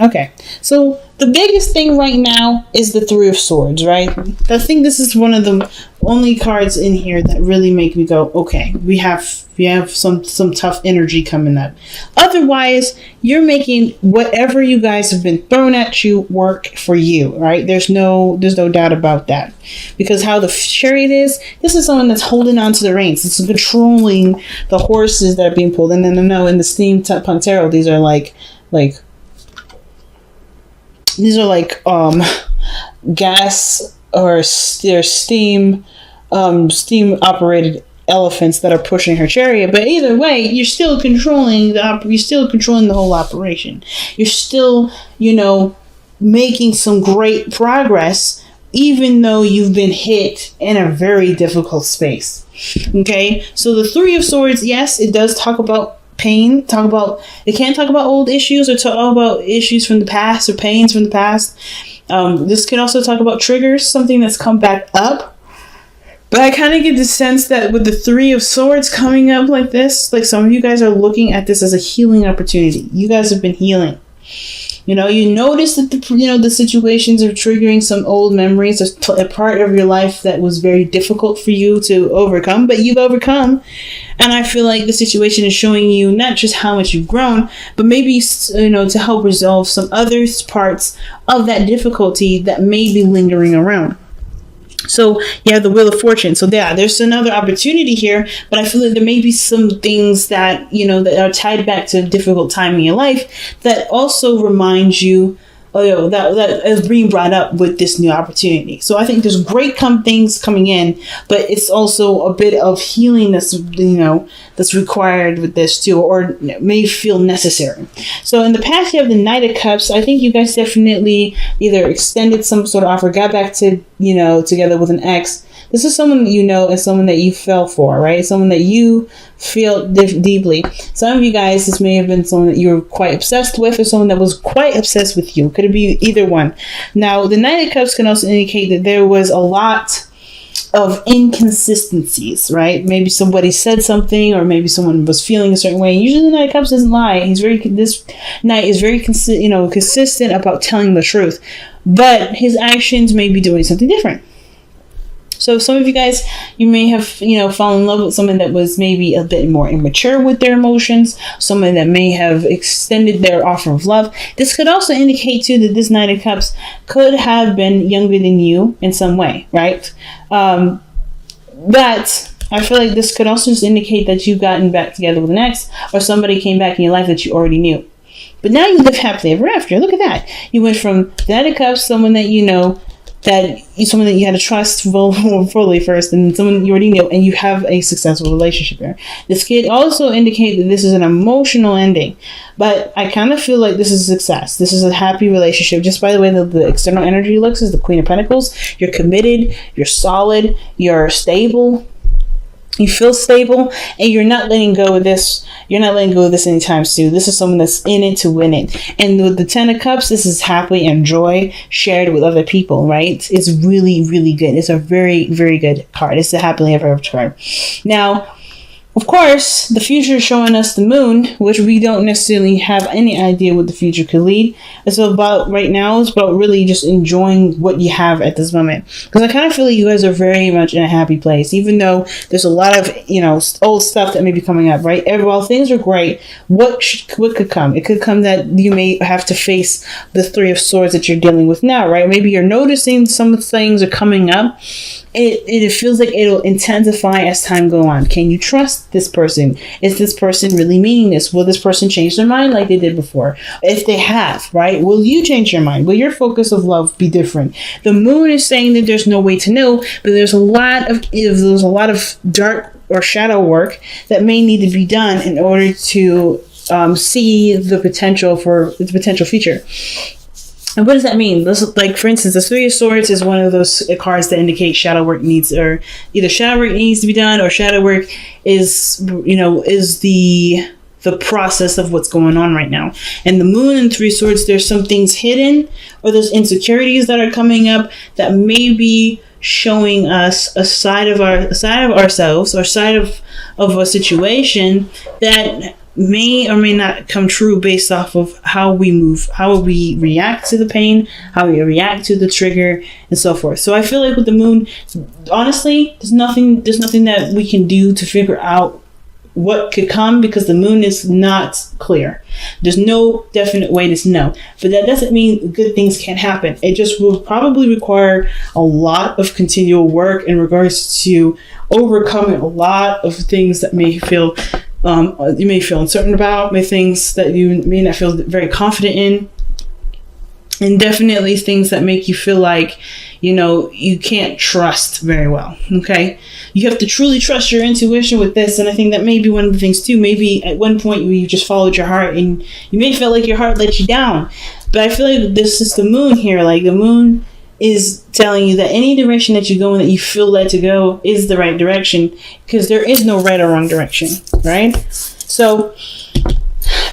Okay, so the biggest thing right now is the Three of Swords, right? I think this is one of the only cards in here that really make me go, okay, we have some tough energy coming up. Otherwise, you're making whatever you guys have been thrown at you work for you, right? There's no doubt about that. Because how the Chariot is, this is someone that's holding on to the reins. It's controlling the horses that are being pulled. And then I know in the steampunk tarot, these are like gas or steam operated elephants that are pushing her chariot. But either way, you're still controlling the whole operation. You're still, making some great progress, even though you've been hit in a very difficult space. Okay, so the Three of Swords, yes, it does talk about pain. It can't talk about old issues or talk about issues from the past or pains from the past. This can also talk about triggers, something that's come back up. But I kind of get the sense that with the Three of Swords coming up like this, like some of you guys are looking at this as a healing opportunity. You guys have been healing. You notice that the situations are triggering some old memories, a part of your life that was very difficult for you to overcome, but you've overcome. And I feel like the situation is showing you not just how much you've grown, but maybe, to help resolve some other parts of that difficulty that may be lingering around. So you have the Wheel of Fortune. So there's another opportunity here, but I feel like there may be some things that, that are tied back to a difficult time in your life that also remind you, that is being brought up with this new opportunity. So I think there's great things coming in, but it's also a bit of healing that's required with this too, or may feel necessary. So in the past, you have the Knight of Cups. I think you guys definitely either extended some sort of offer, got back to, together with an ex. This is someone that and someone that you fell for, right? Someone that you feel deeply. Some of you guys, this may have been someone that you were quite obsessed with, or someone that was quite obsessed with you. Could it be either one? Now, the Knight of Cups can also indicate that there was a lot of inconsistencies, right? Maybe somebody said something, or maybe someone was feeling a certain way. Usually the Knight of Cups doesn't lie. This Knight is very consistent about telling the truth, but his actions may be doing something different. So some of you guys, you may have, fallen in love with someone that was maybe a bit more immature with their emotions, someone that may have extended their offer of love. This could also indicate too that this Knight of Cups could have been younger than you in some way, right? But I feel like this could also just indicate that you've gotten back together with an ex, or somebody came back in your life that you already knew. But now you live happily ever after. Look at that. You went from the Knight of Cups, someone that someone that you had to trust fully first, and someone you already know, and you have a successful relationship there. This could also indicate that this is an emotional ending, but I kind of feel like this is a success. This is a happy relationship. Just by the way the external energy looks is the Queen of Pentacles. You're committed, you're solid, you're stable. You feel stable, and you're not letting go of this. You're not letting go of this anytime soon. This is someone that's in it to win it. And with the Ten of Cups, this is happily and joy shared with other people, right? It's really, really good. It's a very, very good card. It's a happily ever after card. Now, of course, the future is showing us the moon, which we don't necessarily have any idea what the future could lead. It's about really just enjoying what you have at this moment. Because I kind of feel like you guys are very much in a happy place, even though there's a lot of, old stuff that may be coming up, right? While things are great, what could come? It could come that you may have to face the Three of Swords that you're dealing with now, right? Maybe you're noticing some things are coming up. It feels like it'll intensify as time go on. Can you trust this person? Is this person really meaning this? Will this person change their mind like they did before? If they have, right? Will you change your mind? Will your focus of love be different? The moon is saying that there's no way to know, but there's a lot of dark or shadow work that may need to be done in order to see the potential future. And what does that mean? For instance, the Three of Swords is one of those cards that indicate shadow work needs, or either shadow work needs to be done, or shadow work is the process of what's going on right now. And the moon and Three of Swords, there's some things hidden, or there's insecurities that are coming up that may be showing us a side of ourselves, or side of a situation that may or may not come true based off of how we move, how we react to the pain, how we react to the trigger, and so forth. So I feel like with the moon, honestly, there's nothing that we can do to figure out what could come, because the moon is not clear. There's no definite way to know, but that doesn't mean good things can't happen. It just will probably require a lot of continual work in regards to overcoming a lot of things that may feel you may feel uncertain about, things that you may not feel very confident in, and definitely things that make you feel like, you can't trust very well. Okay, you have to truly trust your intuition with this, and I think that may be one of the things too. Maybe at one point you just followed your heart, and you may feel like your heart let you down, but I feel like this is the moon here. Like, the moon is telling you that any direction that you go in that you feel led to go is the right direction, because there is no right or wrong direction, right? So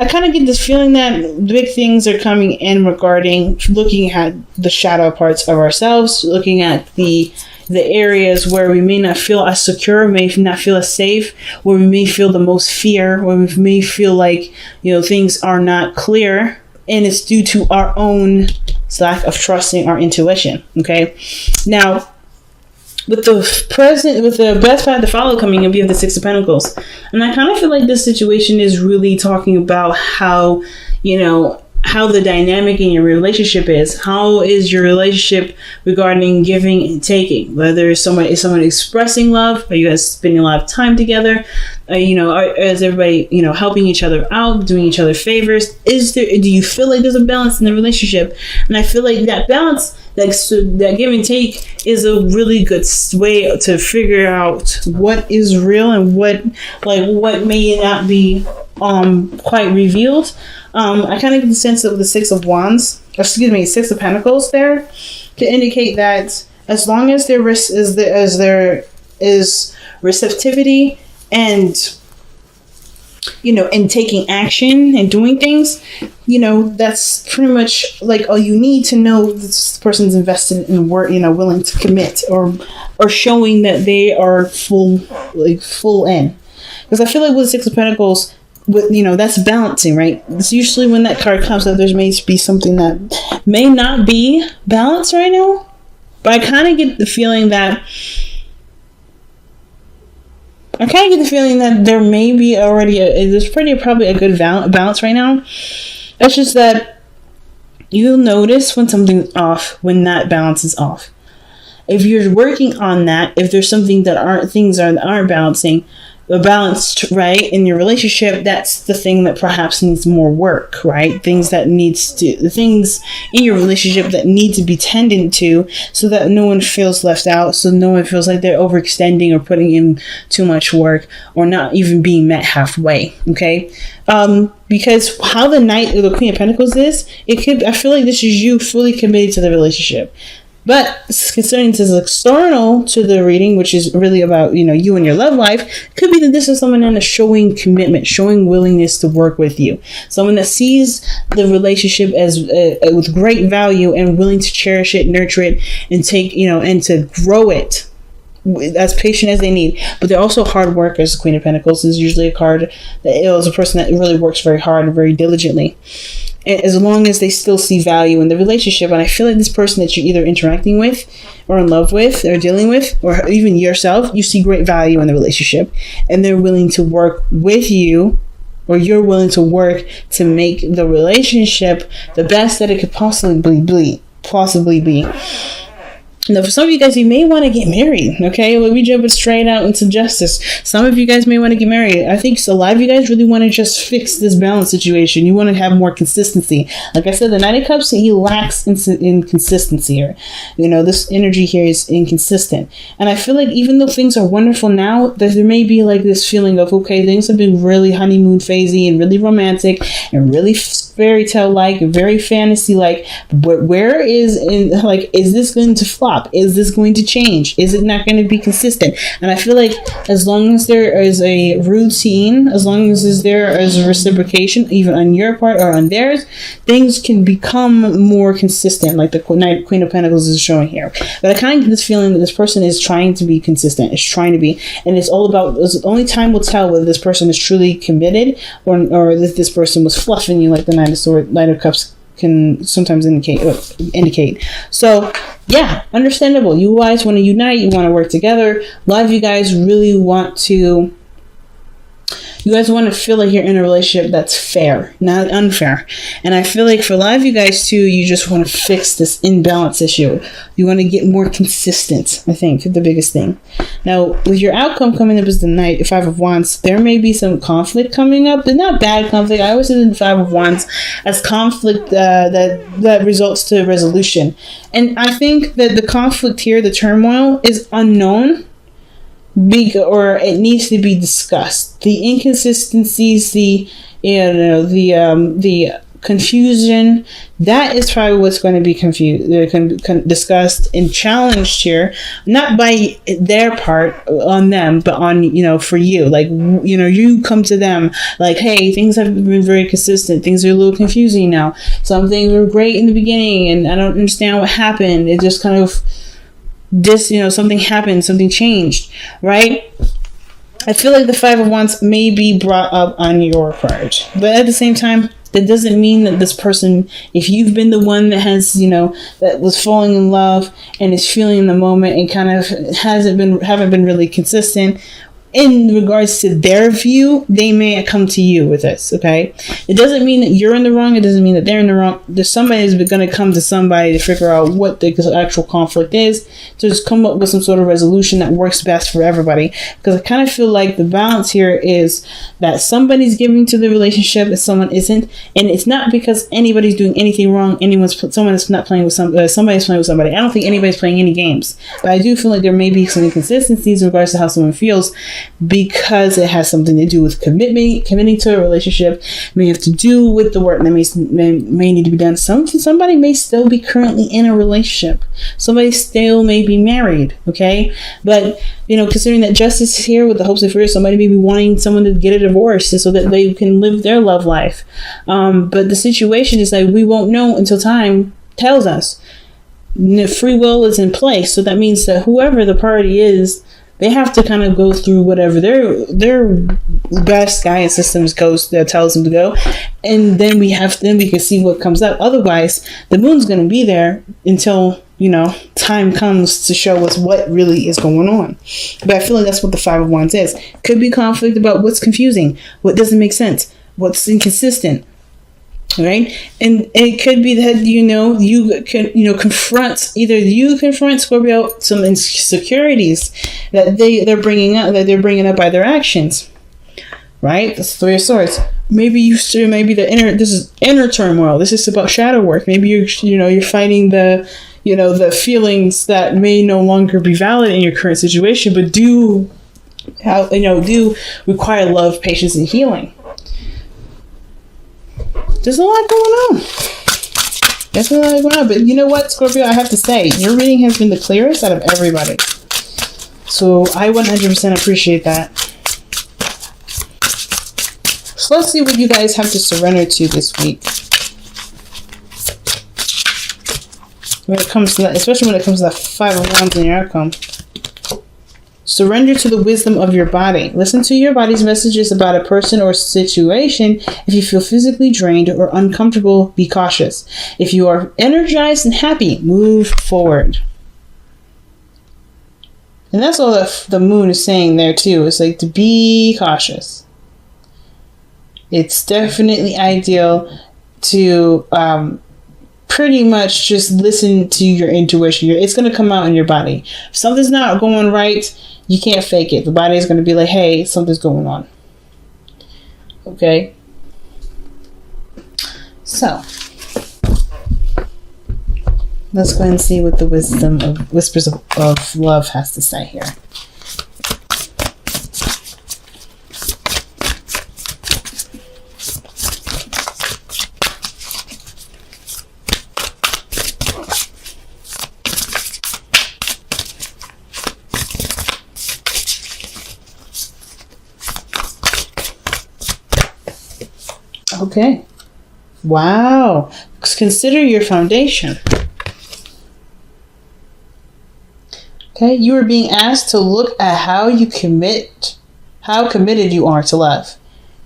I kind of get this feeling that big things are coming in regarding looking at the shadow parts of ourselves, looking at the areas where we may not feel as secure, may not feel as safe, where we may feel the most fear, where we may feel like, things are not clear, and it's due to our own lack of trusting our intuition. Okay, now with the best path to follow coming up, you have the Six of Pentacles, and I kind of feel like this situation is really talking about how how the dynamic in your relationship is. How is your relationship regarding giving and taking? Whether is someone expressing love? Are you guys spending a lot of time together? Is everybody helping each other out, doing each other favors? Do you feel like there's a balance in the relationship? And I feel like that balance, that give and take, is a really good way to figure out what is real and what may not be quite revealed. I kind of get the sense of the Six of Pentacles there, to indicate that as long as there is receptivity and and taking action and doing things, that's pretty much like all you need to know this person's invested in work, willing to commit, or showing that they are full in. Because I feel like with the Six of Pentacles, that's balancing, right? It's usually when that card comes up, there may be something that may not be balanced right now, but I kind of get the feeling that there may be already there's probably a good balance right now. It's just that you'll notice when something's off, when that balance is off. If you're working on that, if there's something that aren't balanced right in your relationship, that's the thing that perhaps needs more work, right? The things in your relationship that need to be tended to, so that no one feels left out, so no one feels like they're overextending or putting in too much work, or not even being met halfway. Okay, because how the Knight or the Queen of Pentacles is, I feel like this is you fully committed to the relationship. But concerning this external to the reading, which is really about, you and your love life, could be that this is someone in a showing commitment, showing willingness to work with you. Someone that sees the relationship as with great value and willing to cherish it, nurture it, and and to grow it as patient as they need. But they're also hard workers. The Queen of Pentacles is usually a card that is a person that really works very hard and very diligently. And as long as they still see value in the relationship. And I feel like this person that you're either interacting with, or in love with, or dealing with, or even yourself, you see great value in the relationship, and they're willing to work with you, or you're willing to work to make the relationship the best that it could possibly be. Now, for some of you guys, you may want to get married, okay? Let me jump it straight out into justice. Some of you guys may want to get married. I think a lot of you guys really want to just fix this balance situation. You want to have more consistency. Like I said, the Knight of Cups, he lacks in consistency here. This energy here is inconsistent. And I feel like even though things are wonderful now, that there may be like this feeling of, okay, things have been really honeymoon phasey and really romantic and really fairy tale like and very fantasy like, but is this going to fly? flop? Is this going to change? Is it not going to be consistent? And I feel like as long as there is a routine, as long as there is a reciprocation, even on your part or on theirs, things can become more consistent, like the Queen of Pentacles is showing here. But I kind of get this feeling that this person is trying to be consistent, is trying to be, and it's all about, only time will tell whether this person is truly committed or that this person was fluffing you, like the Knight of Cups can sometimes indicate. So yeah, understandable. You guys want to unite, you want to work together. A lot of you guys really want to, you guys want to feel like you're in a relationship that's fair, not unfair. And I feel like for a lot of you guys too, you just want to fix this imbalance issue. You want to get more consistent, I think, the biggest thing. Now, with your outcome coming up as the Knight, 5 of Wands, there may be some conflict coming up, but not bad conflict. I always see the 5 of Wands as conflict that results to resolution. And I think that the conflict here, the turmoil, is unknown. Or it needs to be discussed. The inconsistencies, the confusion, that is probably what's going to be discussed and challenged here, not by their part on them, but on, for you. Like, you come to them like, hey, things have been very consistent. Things are a little confusing now. Some things were great in the beginning and I don't understand what happened. It just kind of, something happened, something changed, right? I feel like the 5 of Wands may be brought up on your part, but at the same time, that doesn't mean that this person, if you've been the one that has, that was falling in love and is feeling the moment and kind of haven't been really consistent in regards to their view, they may come to you with this, okay? It doesn't mean that you're in the wrong. It doesn't mean that they're in the wrong. There's somebody's going to come to somebody to figure out what the actual conflict is, to just come up with some sort of resolution that works best for everybody. Because I kind of feel like the balance here is that somebody's giving to the relationship and someone isn't. And it's not because anybody's doing anything wrong. Someone is not playing with somebody's playing with somebody. I don't think anybody's playing any games. But I do feel like there may be some inconsistencies in regards to how someone feels, because it has something to do with committing to a relationship. It may have to do with the work that may need to be done. Somebody may still be currently in a relationship. Somebody still may be married, okay? But, considering that justice is here with the hopes and fears, somebody may be wanting someone to get a divorce so that they can live their love life. But the situation is that we won't know until time tells us. Free will is in place, so that means that whoever the party is, they have to kind of go through whatever their best guidance systems tells them to go, and then we can see what comes up. Otherwise, the moon's going to be there until time comes to show us what really is going on. But I feel like that's what the 5 of Wands is. Could be conflict about what's confusing, what doesn't make sense, what's inconsistent. Right, and it could be that you can confront Scorpio some insecurities that they're bringing up by their actions. Right, that's the 3 of Swords. Maybe this is inner turmoil. This is about shadow work. Maybe you're fighting the feelings that may no longer be valid in your current situation, but do require love, patience, and healing. There's a lot going on. There's a lot going on. But you know what, Scorpio? I have to say, your reading has been the clearest out of everybody. So I 100% appreciate that. So let's see what you guys have to surrender to this week. When it comes to that, especially when it comes to that 5 of Wands in your outcome. Surrender to the wisdom of your body. Listen to your body's messages about a person or situation. If you feel physically drained or uncomfortable, be cautious. If you are energized and happy, move forward. And that's all the moon is saying there too. It's like to be cautious. It's definitely ideal to pretty much just listen to your intuition. It's going to come out in your body. If something's not going right, you can't fake it. The body is going to be like, hey, something's going on. Okay? So, let's go ahead and see what the wisdom of Whispers of Love has to say here. Okay. Wow. Consider your foundation. Okay, you are being asked to look at how committed you are to love.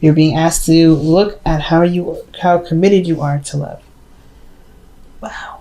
You're being asked to look at how committed you are to love. Wow.